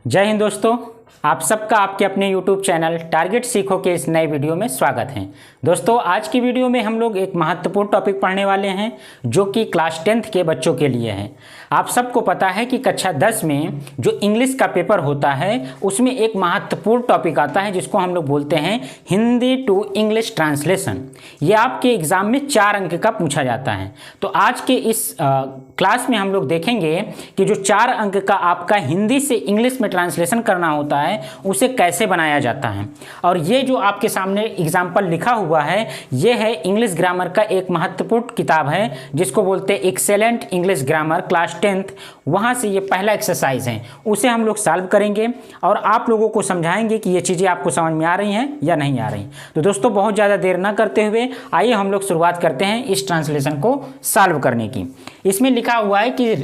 जय हिंद दोस्तों, आप सबका आपके अपने YouTube चैनल टारगेट सीखो के इस नए वीडियो में स्वागत है। दोस्तों, आज की वीडियो में हम लोग एक महत्वपूर्ण टॉपिक पढ़ने वाले हैं जो कि क्लास 10th के बच्चों के लिए है। आप सबको पता है कि कक्षा 10 में जो इंग्लिश का पेपर होता है उसमें एक महत्वपूर्ण टॉपिक आता है जिसको हम लोग बोलते हैं हिंदी टू इंग्लिश ट्रांसलेशन। ये आपके एग्जाम में 4 अंक का पूछा जाता है। तो आज के इस क्लास में हम लोग देखेंगे कि जो 4 अंक का आपका हिंदी से इंग्लिश में ट्रांसलेशन करना होता है उसे कैसे बनाया जाता है। और ये जो आपके सामने एग्जाम्पल लिखा हुआ है ये है इंग्लिश ग्रामर का एक महत्वपूर्ण किताब है जिसको बोलते हैं excellent English grammar class 10th। वहाँ से ये पहला एक्सरसाइज है, उसे हम लोग सॉल्व करेंगे और आप लोगों को समझाएंगे कि ये चीज़ें आपको समझ में आ रही हैं या नहीं आ रही। तो दोस्तों, बहुत ज़्यादा देर ना करते हुए आइए हम लोग शुरुआत करते हैं इस ट्रांसलेशन को सॉल्व करने की। इसमें लिखा हुआ है कि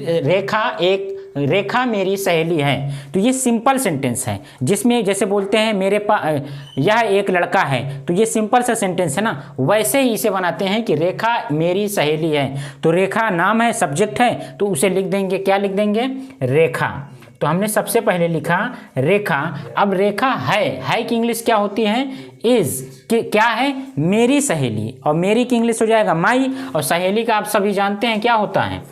रेखा मेरी सहेली है। तो ये सिंपल सेंटेंस है जिसमें जैसे बोलते हैं मेरे पास यह एक लड़का है, तो ये सिंपल सा सेंटेंस है ना, वैसे ही इसे बनाते हैं कि रेखा मेरी सहेली है। तो रेखा नाम है, सब्जेक्ट है, तो उसे लिख देंगे, क्या लिख देंगे, रेखा। तो हमने सबसे पहले लिखा रेखा। अब रेखा है की इंग्लिश क्या होती है, इज। क्या है, मेरी सहेली, और मेरी की इंग्लिश हो जाएगा माई, और सहेली का आप सभी जानते हैं क्या होता है,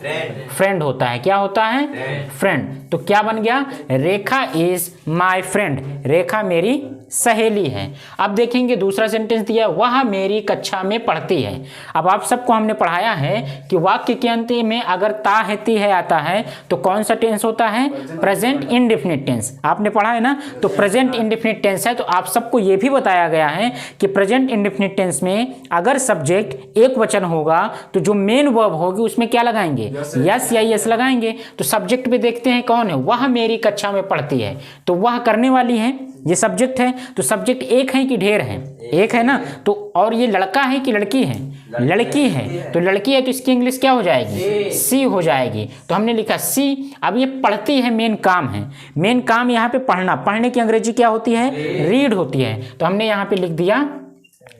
फ्रेंड होता है। क्या होता है, फ्रेंड। तो क्या बन गया, रेखा इज माई फ्रेंड, रेखा मेरी सहेली है। अब देखेंगे दूसरा सेंटेंस दिया, वह मेरी कक्षा में पढ़ती है। अब आप सबको हमने पढ़ाया है कि वाक्य के अंत में अगर ता है ती है आता है तो कौन सा टेंस होता है, प्रेजेंट इंडेफिनिट टेंस। आपने पढ़ा है ना, तो प्रेजेंट इंडेफिनिट टेंस है। तो आप सबको यह भी बताया गया है कि प्रेजेंट इंडेफिनिट टेंस में अगर सब्जेक्ट एक वचन होगा तो जो मेन वर्ब होगी उसमें क्या लगाएंगे, यस या यस लगाएंगे। तो सब्जेक्ट पे देखते हैं कौन है, वह मेरी कक्षा में पढ़ती है। तो वह करने वाली है, ये सब्जेक्ट है। तो सब्जेक्ट एक है कि ढेर है, एक है ना। तो और ये लड़का है कि लड़की है, लड़की है। तो लड़की है तो इसकी इंग्लिश क्या हो जाएगी, सी हो जाएगी। तो हमने लिखा सी। अब ये पढ़ती है, मेन काम है, मेन काम यहाँ पे पढ़ना। पढ़ने की अंग्रेजी क्या होती है, रीड होती है। तो हमने यहाँ पे लिख दिया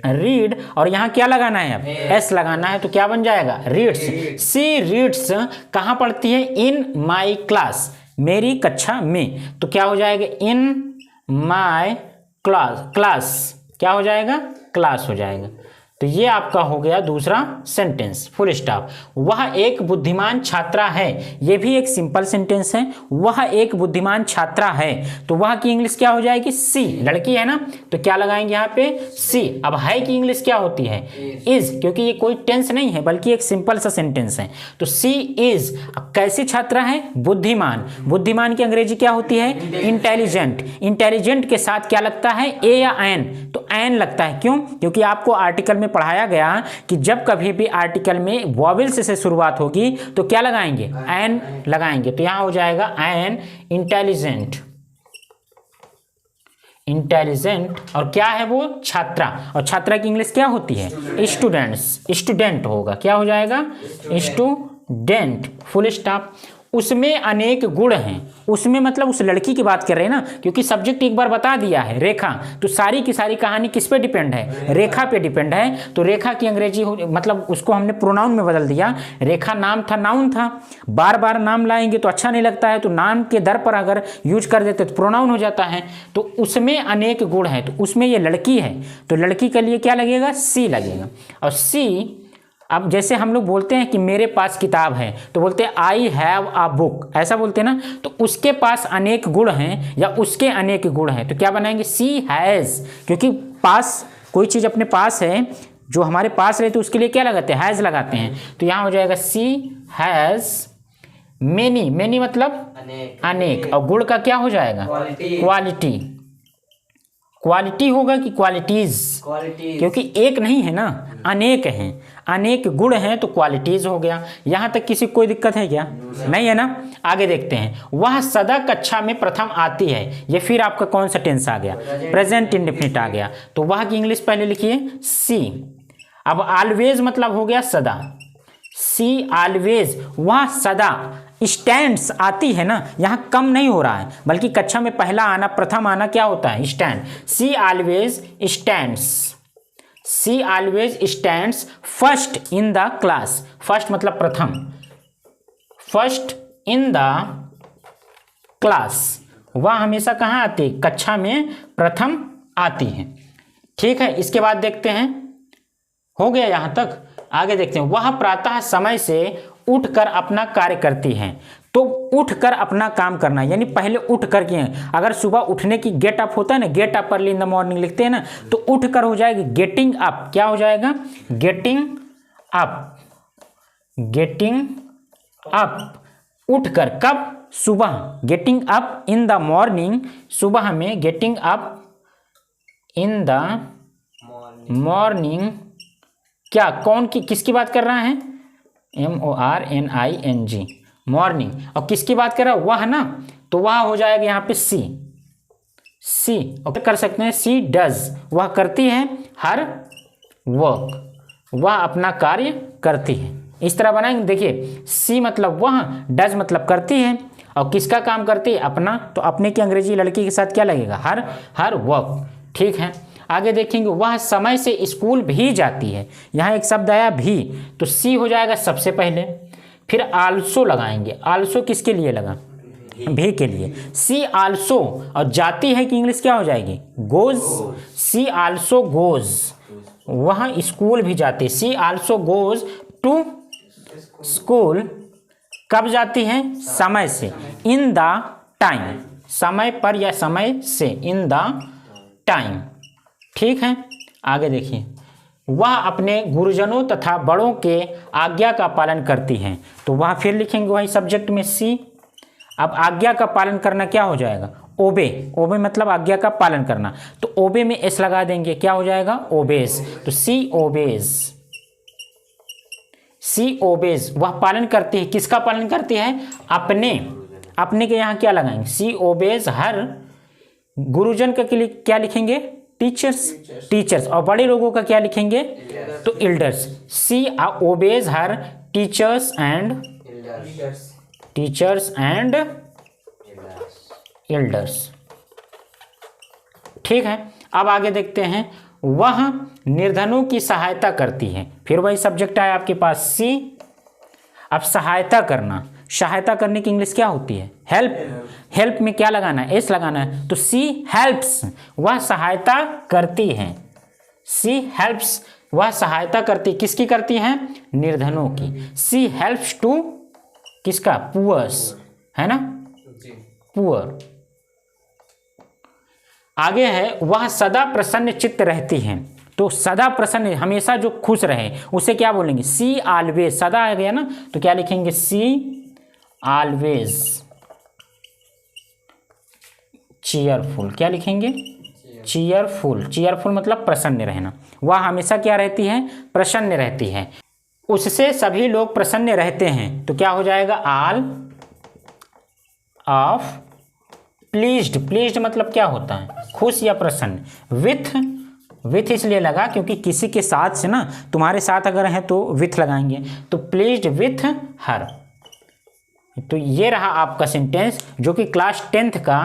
रीड, और यहाँ क्या लगाना है, अब एस लगाना है। तो क्या बन जाएगा, रीड्स। सी रीड्स कहाँ पढ़ती है, इन माई क्लास, मेरी कक्षा में। तो क्या हो जाएगा, इन माई क्लास, क्लास क्या हो जाएगा, क्लास हो जाएगा। तो ये आपका हो गया दूसरा सेंटेंस, फुल स्टॉप। वह एक बुद्धिमान छात्रा है, ये भी एक सिंपल सेंटेंस है। वह एक बुद्धिमान छात्रा है, तो वह की इंग्लिश क्या हो जाएगी, सी। लड़की है ना, तो क्या लगाएंगे यहाँ पे, सी। अब है की इंग्लिश क्या होती है, इज, क्योंकि ये कोई टेंस नहीं है बल्कि एक सिंपल सा सेंटेंस है। तो सी इज। कैसी छात्रा है, बुद्धिमान। बुद्धिमान की अंग्रेजी क्या होती है, इंटेलिजेंट। इंटेलिजेंट के साथ क्या लगता है, ए या एन, तो एन लगता है। क्यों, क्योंकि आपको आर्टिकल में पढ़ाया गया कि जब कभी भी आर्टिकल में वॉवेल्स से शुरुआत होगी तो क्या लगाएंगे, एन लगाएंगे। तो यहां हो जाएगा एन, इंटेलिजेंट। इंटेलिजेंट, और क्या है वो, छात्रा। और छात्रा की इंग्लिश क्या होती है, स्टूडेंट्स। स्टूडेंट होगा, क्या हो जाएगा, स्टूडेंट, फुल स्टॉप। उसमें अनेक गुण हैं, उसमें मतलब उस लड़की की बात कर रहे हैं ना, क्योंकि सब्जेक्ट एक बार बता दिया है रेखा, तो सारी की सारी कहानी किस पे डिपेंड है, रेखा पे डिपेंड है। तो रेखा की अंग्रेजी मतलब उसको हमने प्रोनाउन में बदल दिया। रेखा नाम था, नाउन था, बार बार नाम लाएंगे तो अच्छा नहीं लगता है, तो नाम के दर पर अगर यूज कर देते तो प्रोनाउन हो जाता है। तो उसमें अनेक गुण है, तो उसमें ये लड़की है, तो लड़की के लिए क्या लगेगा, सी लगेगा। और सी, अब जैसे हम लोग बोलते हैं कि मेरे पास किताब है, तो बोलते हैं आई हैव अ बुक, ऐसा बोलते हैं ना। तो उसके पास अनेक गुण हैं या उसके अनेक गुण हैं, तो क्या बनाएंगे, सी हैज़। क्योंकि पास, कोई चीज़ अपने पास है, जो हमारे पास रहे तो उसके लिए क्या लगाते हैं, हैज़ लगाते हैं। तो यहाँ हो जाएगा सी हैज़ मेनी। मेनी मतलब अनेक, और गुण का क्या हो जाएगा, क्वालिटी। क्वालिटी होगा कि क्वालिटीज, क्योंकि एक नहीं है ना, अनेक हैं, अनेक गुण हैं, तो क्वालिटीज हो गया। यहां तक किसी को कोई दिक्कत है क्या, नहीं है ना। आगे देखते हैं, वह सदा कक्षा में प्रथम आती है। ये फिर आपका कौन सा टेंस आ गया, प्रेजेंट इंडेफिनिट आ गया। तो वह की इंग्लिश पहले लिखिए, सी। अब ऑलवेज मतलब हो गया सदा, सी ऑलवेज, वह सदा। स्टैंड्स आती है ना, यहाँ कम नहीं हो रहा है, बल्कि कक्षा में पहला आना, प्रथम आना क्या होता है, stand. She always stands, she always stands first in the class. First मतलब प्रथम, फर्स्ट इन द क्लास, वह हमेशा कहाँ आती है, कक्षा में प्रथम आती है। ठीक है, इसके बाद देखते हैं, हो गया यहाँ तक। आगे देखते हैं, वह प्रातः समय से उठकर अपना कार्य करती हैं। तो उठकर अपना काम करना यानी पहले उठ कर के, अगर सुबह उठने की गेट अप होता है ना, get up early in the morning लिखते हैं ना, तो उठ कर हो जाएगा गेटिंग अप। क्या हो जाएगा, गेटिंग अप, गेटिंग अप, उठकर, कब, सुबह, getting up in the morning, सुबह में, getting up in the morning, क्या, कौन की, किसकी बात कर रहा है, MORNING, मॉर्निंग, और किसकी बात कर रहा है, वह ना, तो वह हो जाएगा यहाँ पे सी, सी, और कर सकते हैं सी डज, वह करती है, हर वर्क, वह अपना कार्य करती है। इस तरह बनाएंगे, देखिए सी मतलब वह, डज मतलब करती है, और किसका काम करती है, अपना, तो अपने की अंग्रेजी लड़की के साथ क्या लगेगा, हर वर्क। ठीक है, आगे देखेंगे, वह समय से स्कूल भी जाती है। यहाँ एक शब्द आया भी, तो सी हो जाएगा सबसे पहले, फिर आल्सो लगाएंगे, आल्सो किसके लिए लगा, भी के लिए, सी आल्सो, और जाती है कि इंग्लिश क्या हो जाएगी, गोज, सी आल्सो गोज, वह स्कूल भी जाती है, सी आल्सो गोज टू स्कूल, कब जाती है, समय से, इन द टाइम, समय पर या समय से, इन द टाइम। ठीक है, आगे देखिए, वह अपने गुरुजनों तथा बड़ों के आज्ञा का पालन करती हैं। तो वह फिर लिखेंगे वही सब्जेक्ट में सी। अब आज्ञा का पालन करना क्या हो जाएगा, ओबे, ओबे मतलब आज्ञा का पालन करना, तो ओबे में एस लगा देंगे, क्या हो जाएगा, ओबेज, तो सी ओबेज, सी ओबेज, वह पालन करती है, किसका पालन करती है, अपने, अपने के यहाँ क्या लगाएंगे, सी ओबेज हर, गुरुजन का के लिए क्या लिखेंगे, टीचर्स, टीचर्स, और बड़े लोगों का क्या लिखेंगे, तो elders, she obeys her teachers and, teachers and elders. ठीक है, अब आगे देखते हैं, वह निर्धनों की सहायता करती है, फिर वही सब्जेक्ट आया आपके पास सी। अब सहायता करना, सहायता करने की इंग्लिश क्या होती है, हेल्प, हेल्प में क्या लगाना है, एस लगाना है, तो सी हेल्प्स, वह सहायता करती है, सी हेल्प्स, वह सहायता करती, किसकी करती है, निर्धनों की, सी हेल्प्स टू, किसका, पुअर्स, है ना, पुअर। आगे है, वह सदा प्रसन्न चित्त रहती हैं। तो सदा प्रसन्न, हमेशा जो खुश रहे उसे क्या बोलेंगे, सी ऑलवेज, सदा आ गया ना, तो क्या लिखेंगे, सी ऑलवेज चीयरफुल, क्या लिखेंगे, चीयरफुल, चीयरफुल मतलब प्रसन्न रहना, वह हमेशा क्या रहती है, प्रसन्न रहती है, उससे सभी लोग प्रसन्न रहते हैं, तो क्या हो जाएगा, ऑल ऑफ प्लीज्ड, प्लीज्ड मतलब क्या होता है, खुश या प्रसन्न, विथ इसलिए लगा क्योंकि किसी के साथ से ना, तुम्हारे साथ अगर है तो विथ लगाएंगे, तो प्लीज्ड विथ हर। तो ये रहा आपका सेंटेंस, जो कि क्लास 10th का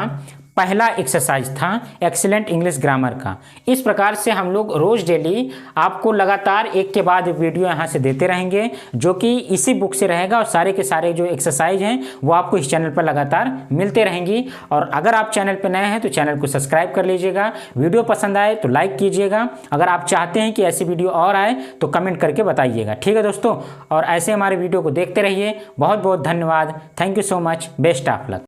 पहला एक्सरसाइज था एक्सीलेंट इंग्लिश ग्रामर का। इस प्रकार से हम लोग रोज़ डेली आपको लगातार एक के बाद वीडियो यहाँ से देते रहेंगे, जो कि इसी बुक से रहेगा, और सारे के सारे जो एक्सरसाइज हैं वो आपको इस चैनल पर लगातार मिलते रहेंगी। और अगर आप चैनल पर नए हैं तो चैनल को सब्सक्राइब कर लीजिएगा, वीडियो पसंद आए तो लाइक कीजिएगा, अगर आप चाहते हैं कि ऐसी वीडियो और आए तो कमेंट करके बताइएगा। ठीक है दोस्तों, और ऐसे हमारे वीडियो को देखते रहिए। बहुत बहुत धन्यवाद, thank you so much, best of luck.